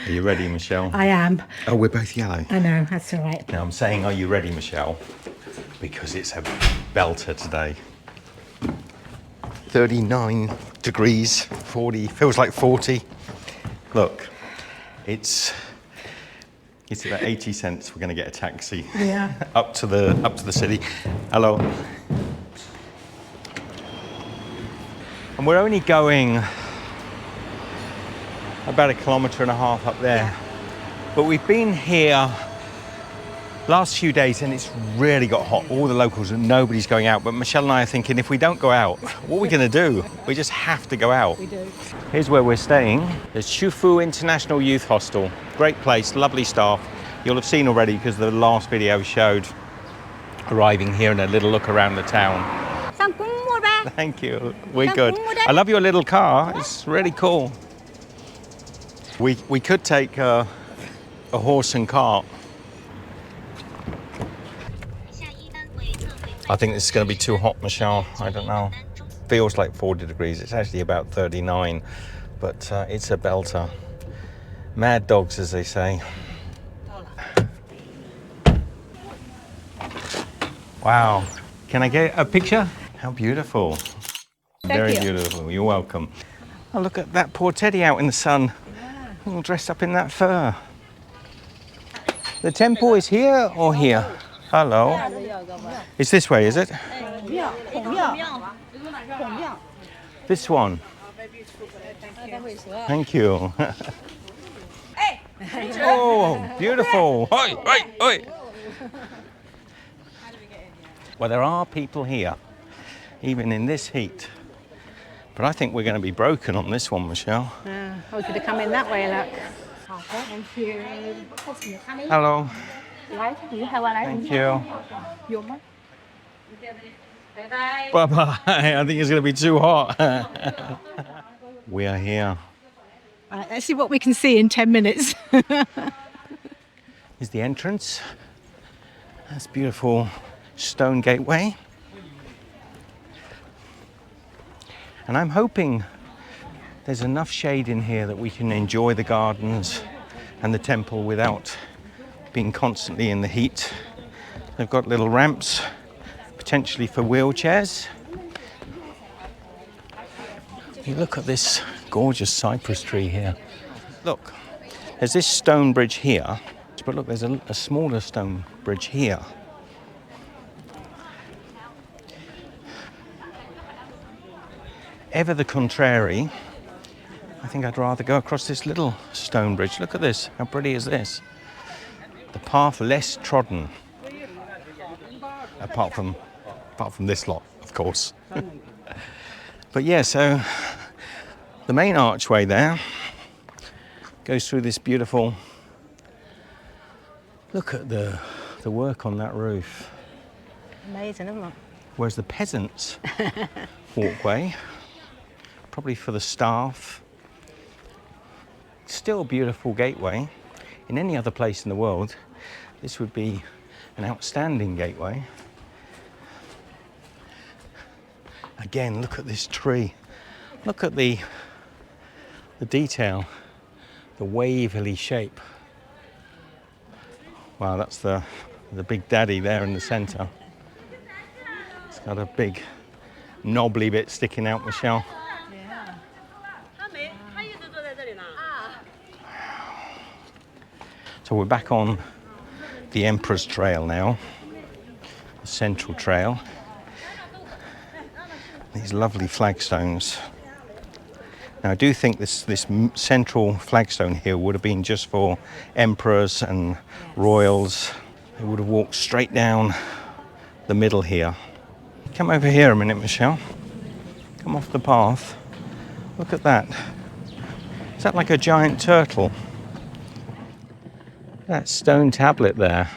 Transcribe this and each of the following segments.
Are you ready, Michelle? I am. Oh, we're both yellow. I know, that's all right. Now I'm saying, are you ready, Michelle? Because it's a belter today. 39 degrees, 40, feels like 40. Look, it's about 80 cents. We're going to get a taxi. Yeah. up to the city. Hello. And we're only going about 1.5 kilometers up there. Yeah. But we've been here last few days and it's really got hot. All the locals and nobody's going out. But Michelle and I are thinking, if we don't go out, what are we going to do? We just have to go out. We do. Here's where we're staying. The Qufu International Youth Hostel. Great place, lovely staff. You'll have seen already because the last video showed arriving here and a little look around the town. Thank you. We're good. I love your little car. It's really cool. We could take a horse and cart. I think this is going to be too hot, Michelle. I don't know. Feels like 40 degrees. It's actually about 39, but it's a belter. Mad dogs, as they say. Wow. Can I get a picture? How beautiful. Very beautiful. You're welcome. Oh, look at that poor teddy out in the sun. All dressed up in that fur. The temple is here or here? Hello. It's this way, is it? This one. Thank you. Oh, beautiful. Oi, oi, oi. Well, there are people here, even in this heat. But I think we're going to be broken on this one, Michelle. We could have come in that way, look. Hello. Thank you. Bye-bye. I think it's going to be too hot. We are here. Right, let's see what we can see in 10 minutes. Here's the entrance. That's beautiful stone gateway. And I'm hoping there's enough shade in here that we can enjoy the gardens and the temple without being constantly in the heat. They've got little ramps, potentially for wheelchairs. You look at this gorgeous cypress tree here. Look, there's this stone bridge here, but look, there's a smaller stone bridge here. Ever the contrary, I think I'd rather go across this little stone bridge. Look at this, how pretty is this? The path less trodden. Apart from this lot, of course. But yeah, so the main archway there goes through this beautiful, look at the work on that roof. Amazing, isn't it? Whereas the peasants' walkway, probably for the staff, still a beautiful gateway. In any other place in the world, this would be an outstanding gateway. Again, look at this tree. Look at the detail, the wavily shape. Wow, that's the big daddy there in the center. It's got a big knobbly bit sticking out, Michelle. Yeah. So we're back on the Emperor's Trail now, the Central Trail. These lovely flagstones. Now I do think this central flagstone here would have been just for emperors and royals. They would have walked straight down the middle here. Come over here a minute, Michelle. Come off the path. Look at that. Is that like a giant turtle? That stone tablet there.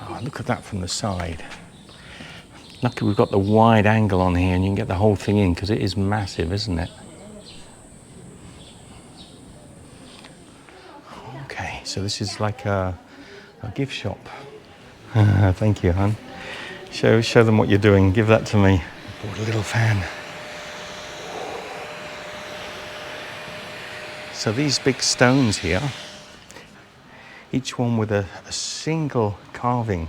Oh, look at that from the side. Lucky we've got the wide angle on here and you can get the whole thing in because it is massive, isn't it? Okay, so this is like a gift shop. Thank you, hon. Show them what you're doing. Give that to me. Bought a little fan. So these big stones here, each one with a single carving,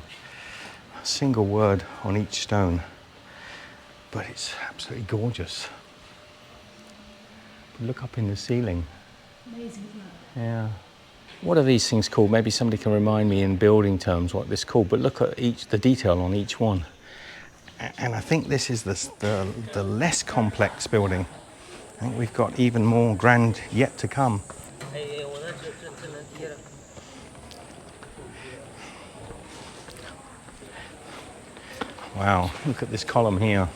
a single word on each stone. But it's absolutely gorgeous. Look up in the ceiling. Amazing. Yeah. What are these things called? Maybe somebody can remind me in building terms what this is called. But look at the detail on each one. And I think this is the less complex building. I think we've got even more grand yet to come. Wow, look at this column here.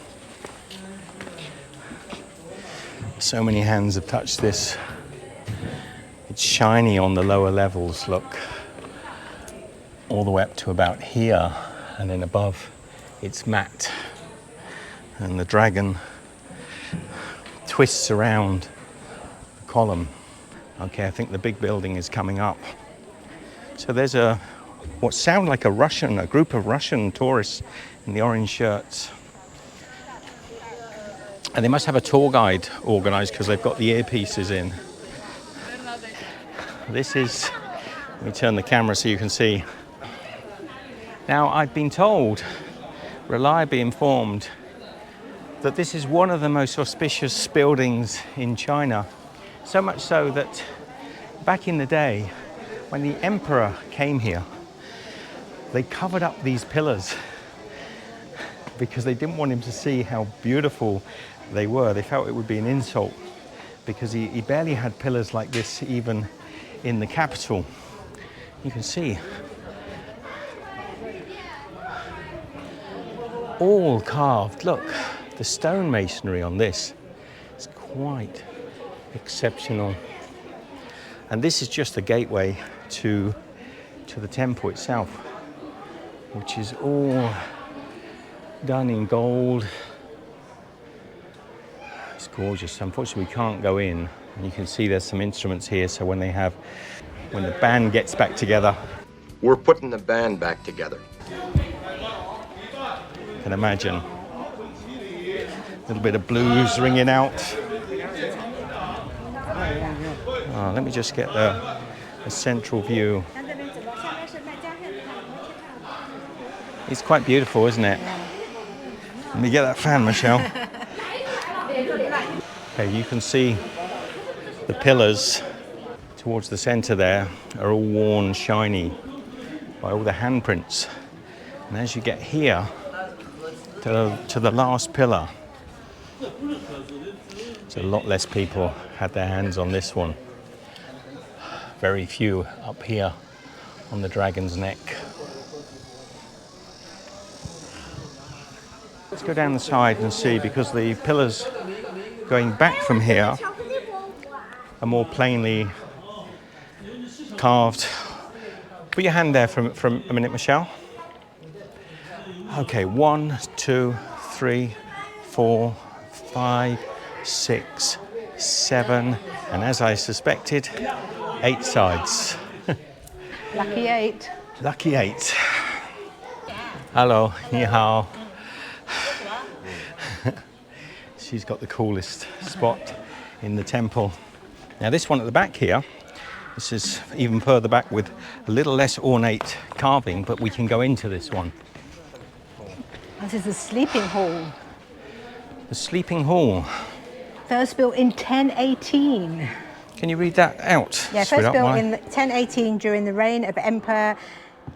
So many hands have touched this. It's shiny on the lower levels, look. All the way up to about here, and then above it's matte. And the dragon twists around the column. Okay, I think the big building is coming up. So there's what sound like a group of Russian tourists in the orange shirts. And they must have a tour guide organised because they've got the earpieces in. This is, let me turn the camera so you can see. Now, I've been told, reliably informed, that this is one of the most auspicious buildings in China. So much so that back in the day, when the emperor came here, they covered up these pillars because they didn't want him to see how beautiful they were. They felt it would be an insult because he barely had pillars like this even in the capital. You can see all carved. Look, the stone masonry on this is quite exceptional. And this is just the gateway to the temple itself, which is all done in gold. It's gorgeous. Unfortunately, we can't go in. And you can see there's some instruments here, so when the band gets back together. We're putting the band back together. You can imagine. A little bit of blues ringing out. Oh, let me just get the central view. It's quite beautiful, isn't it? Let me get that fan, Michelle. Okay, you can see the pillars towards the center there are all worn shiny by all the handprints. And as you get here to the last pillar, so a lot less people had their hands on this one. Very few up here on the dragon's neck. Let's go down the side and see, because the pillars going back from here are more plainly carved. Put your hand there for a minute, Michelle. Okay, 1, 2, 3, 4, 5, 6, 7, and as I suspected, 8 sides. Lucky 8. Lucky 8. Hello, ni hao. She's got the coolest spot in the temple. Now this one at the back here, this is even further back with a little less ornate carving, but we can go into this one. This is the sleeping hall. The sleeping hall. First built in 1018. Can you read that out? Yeah, first built in 1018 during the reign of Emperor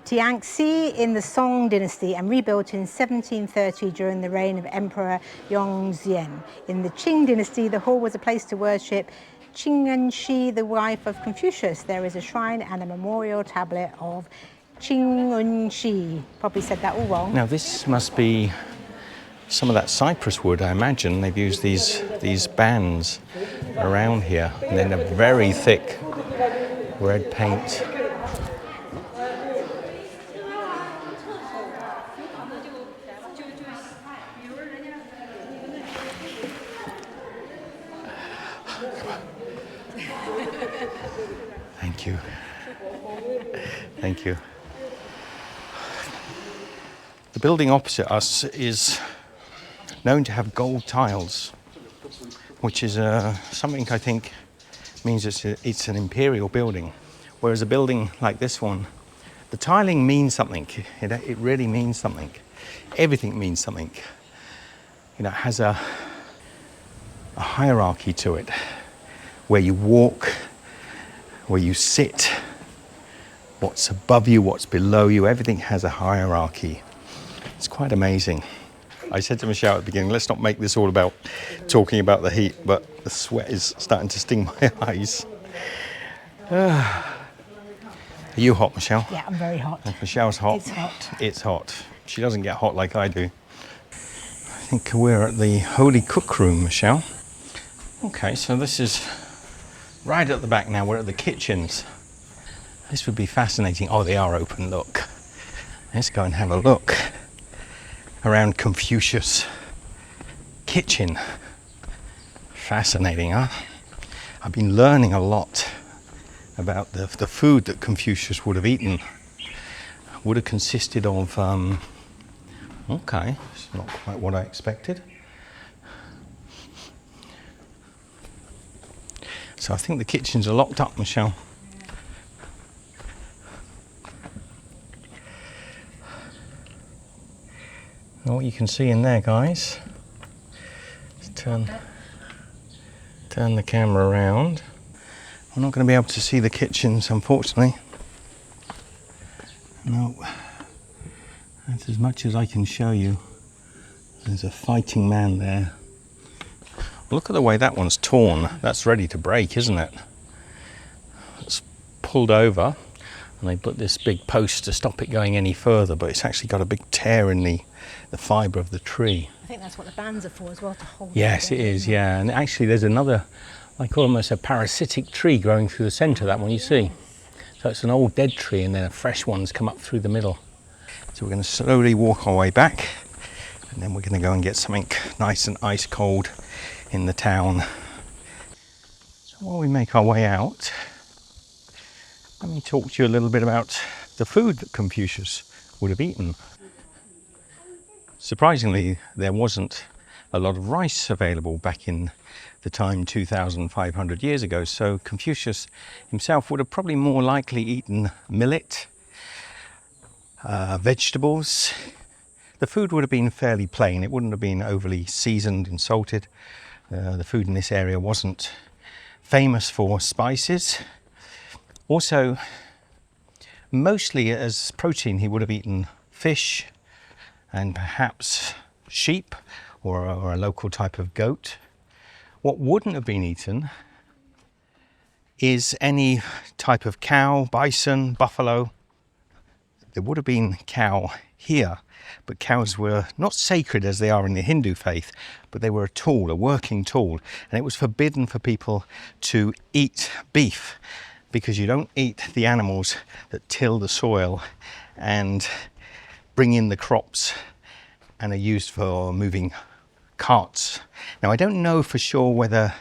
Tianxi in the Song dynasty, and rebuilt in 1730 during the reign of Emperor Yongzheng. In the Qing dynasty, the hall was a place to worship Qing'enshi, the wife of Confucius. There is a shrine and a memorial tablet of Qing'enshi. Probably said that all wrong. Now this must be some of that cypress wood, I imagine. They've used these bands around here, and then a very thick red paint. Thank you. Thank you. The building opposite us is known to have gold tiles, which is something I think means it's an imperial building. Whereas a building like this one, the tiling means something. It really means something. Everything means something. You know, it has a hierarchy to it, where you walk, where you sit, what's above you, what's below you, everything has a hierarchy. It's quite amazing. I said to Michelle at the beginning, let's not make this all about talking about the heat, but the sweat is starting to sting my eyes. Are you hot, Michelle? Yeah, I'm very hot. Michelle's hot. It's hot. It's hot. She doesn't get hot like I do. I think we're at the Holy Cook Room, Michelle. Okay, so this is right at the back now. We're at the kitchens. This would be fascinating. Oh, they are open, look. Let's go and have a look around Confucius kitchen. Fascinating, huh? I've been learning a lot about the food that Confucius would have eaten. Would have consisted of, okay, it's not quite what I expected. So I think the kitchens are locked up, Michelle. And what you can see in there, guys, let's turn the camera around. I'm not going to be able to see the kitchens, unfortunately. No, that's as much as I can show you. There's a fighting man there. Look at the way that one's torn. That's ready to break, isn't it? It's pulled over, and they put this big post to stop it going any further, but it's actually got a big tear in the fibre of the tree. I think that's what the bands are for as well, to hold. Yes, it is, yeah. And actually there's another, like almost a parasitic tree growing through the centre, that one you see. So it's an old dead tree, and then a fresh one's come up through the middle. So we're going to slowly walk our way back, and then we're going to go and get something nice and ice cold in the town. So while we make our way out, let me talk to you a little bit about the food that Confucius would have eaten. Surprisingly, there wasn't a lot of rice available back in the time 2,500 years ago, so Confucius himself would have probably more likely eaten millet, vegetables. The food would have been fairly plain. It wouldn't have been overly seasoned and salted. The food in this area wasn't famous for spices. Also, mostly as protein, he would have eaten fish and perhaps sheep or a local type of goat. What wouldn't have been eaten is any type of cow, bison, buffalo. There would have been cow here, but cows were not sacred as they are in the Hindu faith, but they were a tool, a working tool, and it was forbidden for people to eat beef, because you don't eat the animals that till the soil and bring in the crops and are used for moving carts. Now, I don't know for sure whether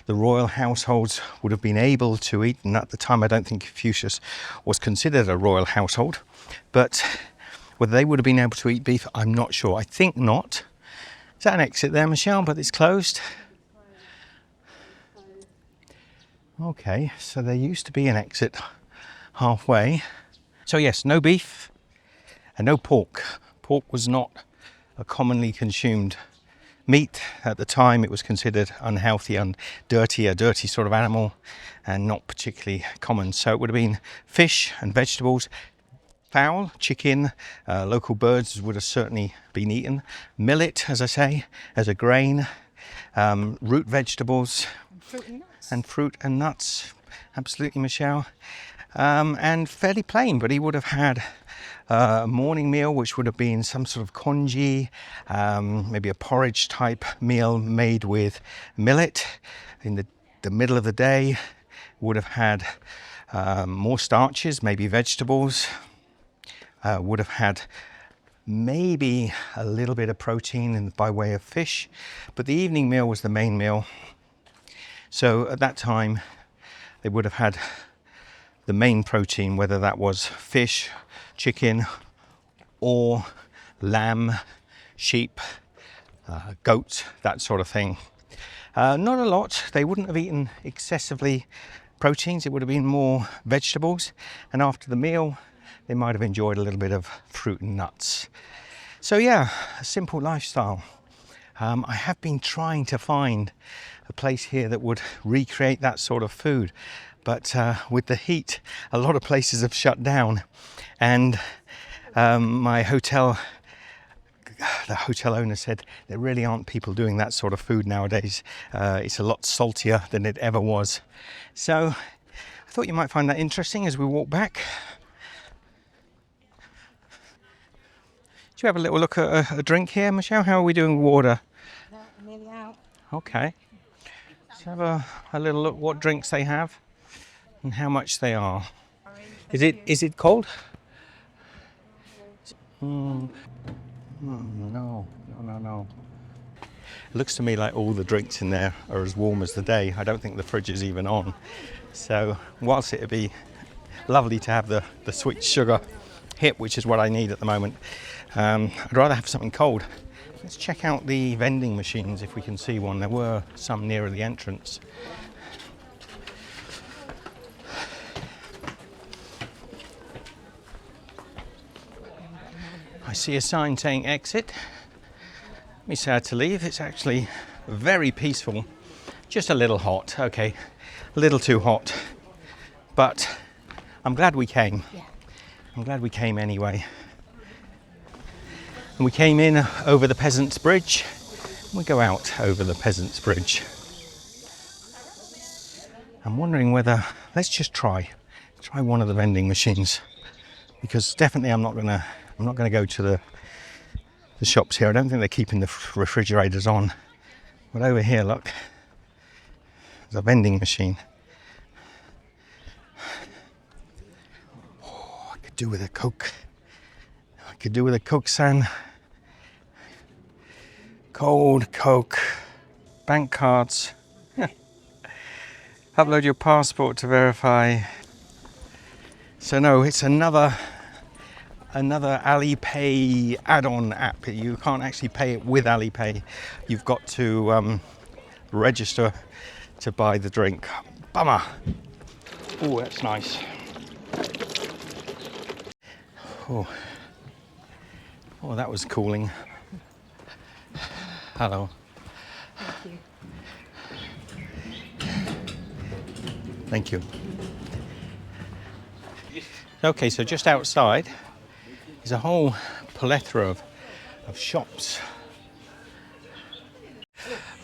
the royal households would have been able to eat, and at the time I don't think Confucius was considered a royal household, but whether they would have been able to eat beef, I'm not sure. I think not. Is that an exit there, Michelle? But it's closed. Okay, so there used to be an exit halfway. So yes, no beef and no pork. Pork was not a commonly consumed meat. At the time it was considered unhealthy and dirty, a dirty sort of animal, and not particularly common. So it would have been fish and vegetables, fowl, chicken, local birds would have certainly been eaten. Millet, as I say, as a grain, root vegetables, and fruit and nuts. Absolutely, Michelle. And fairly plain, but he would have had a morning meal, which would have been some sort of congee, maybe a porridge type meal made with millet. In the middle of the day, would have had more starches, maybe vegetables, would have had maybe a little bit of protein by way of fish, but the evening meal was the main meal. So at that time, they would have had the main protein, whether that was fish, chicken, or lamb, sheep, goat, that sort of thing. Not a lot. They wouldn't have eaten excessively proteins. It would have been more vegetables. And after the meal, they might have enjoyed a little bit of fruit and nuts. So yeah, a simple lifestyle. I have been trying to find a place here that would recreate that sort of food. But with the heat, a lot of places have shut down. And my hotel, the hotel owner said there really aren't people doing that sort of food nowadays. It's a lot saltier than it ever was. So I thought you might find that interesting as we walk back. Do you have a little look at a drink here, Michelle? How are we doing with water? No, I'm nearly out. Okay. Let's have a little look what drinks they have and how much they are. Is it cold? No. It looks to me like all the drinks in there are as warm as the day. I don't think the fridge is even on. So whilst it'd be lovely to have the sweet sugar hit, which is what I need at the moment, I'd rather have something cold. Let's check out the vending machines if we can see one. There were some nearer the entrance. I see a sign saying exit. Me sad to leave. It's actually very peaceful. Just a little hot. Okay, a little too hot. But I'm glad we came. Yeah. I'm glad we came anyway. And we came in over the Peasants' Bridge. We go out over the Peasants' Bridge. I'm wondering whether, let's just try one of the vending machines, because definitely I'm not gonna go to the shops here. I don't think they're keeping the refrigerators on. But over here, look, there's a vending machine. Oh, I could do with a Coke. I could do with a Coke, San. Cold Coke. Bank cards. Upload your passport to verify. So no, it's another Alipay add-on app. You can't actually pay it with Alipay. You've got to register to buy the drink. Bummer. Oh, that's nice. Oh, that was cooling. Hello. Thank you. Thank you. Okay, so just outside is a whole plethora of shops.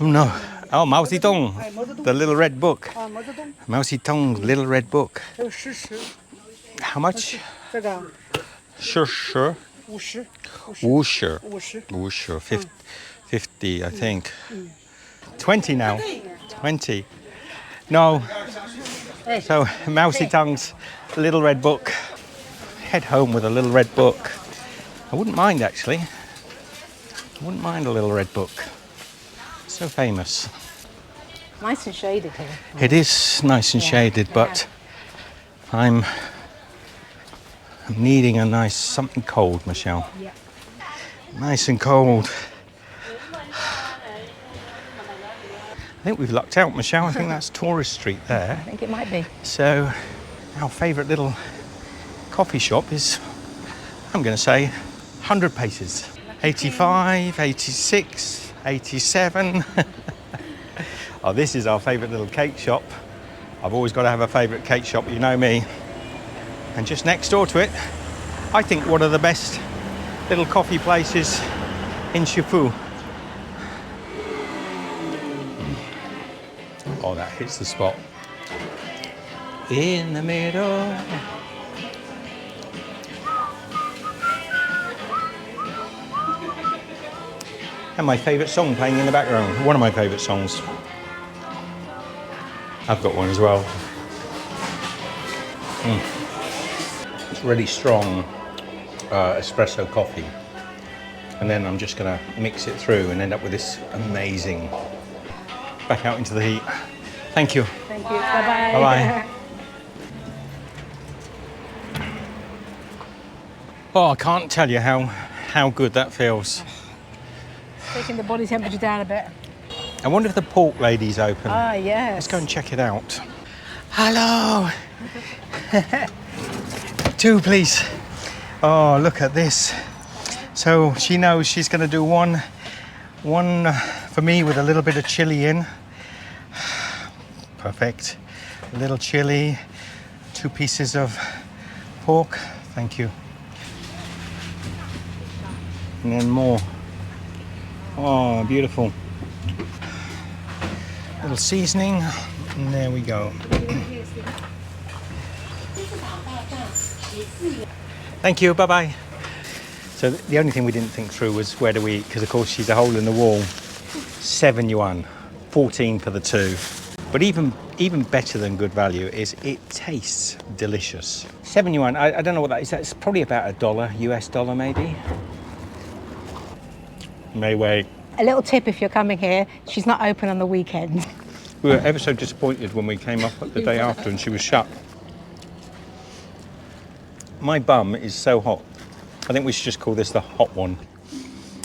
Oh no. Oh, Mao Zedong, the little red book. Mao Zedong's little red book. How much? Sure. Wusher. 50, I think. 20 now. 20. No. So Mao Zedong's little red book. Head home with a little red book. I wouldn't mind actually. I wouldn't mind a little red book. So famous. Nice and shaded here. It is nice and shaded, but I'm needing a nice something cold, Michelle. Yeah. Nice and cold. I think we've lucked out, Michelle. I think that's Tourist Street there. I think it might be. So our favourite little coffee shop is, I'm going to say, 100 paces. 85, 86, 87. Oh, this is our favourite little cake shop. I've always got to have a favourite cake shop, you know me. And just next door to it, I think one of the best little coffee places in Qufu. Oh, that hits the spot. In the middle. And my favourite song playing in the background. One of my favourite songs. I've got one as well. It's really strong espresso coffee. And then I'm just going to mix it through and end up with this amazing, back out into the heat. Thank you. Thank you. Bye-bye. Bye-bye. Oh, I can't tell you how good that feels. Taking the body temperature down a bit. I wonder if the pork lady's open. Ah, yes. Let's go and check it out. Hello. 2, please. Oh, look at this. So she knows she's going to do one for me with a little bit of chili in. Perfect. A little chili, 2 pieces of pork. Thank you. And then more. Oh, beautiful. Little seasoning, and there we go. Thank you, bye-bye. So the only thing we didn't think through was where do we eat, because of course she's a hole in the wall. 7 yuan, 14 for the 2. But even better than good value is it tastes delicious. 7 yuan, I don't know what that is. That's probably about $1, US dollar maybe. May wait. A little tip if you're coming here, she's not open on the weekend. We were ever so disappointed when we came up the day after and she was shut. My bum is so hot. I think we should just call this the hot one.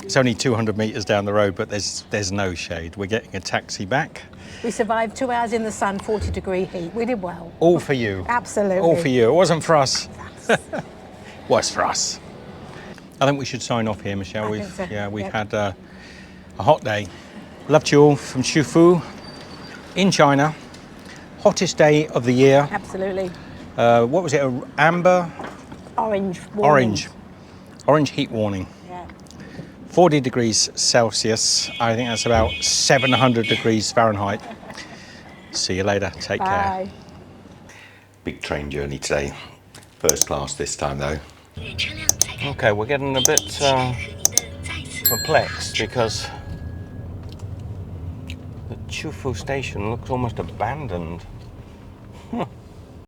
It's only 200 metres down the road, but there's no shade. We're getting a taxi back. We survived 2 hours in the sun, 40-degree heat. We did well. All for you. Absolutely. All for you. It wasn't for us. Was for us. I think we should sign off here, Michelle. We've had a hot day. Love to you all from Qufu in China. Hottest day of the year. Absolutely. What was it? Amber? Orange warning. Orange heat warning. Yeah. 40 degrees Celsius. I think that's about 700 degrees Fahrenheit. See you later. Take care. Big train journey today. First class this time though. Okay, we're getting a bit perplexed because the Qufu station looks almost abandoned.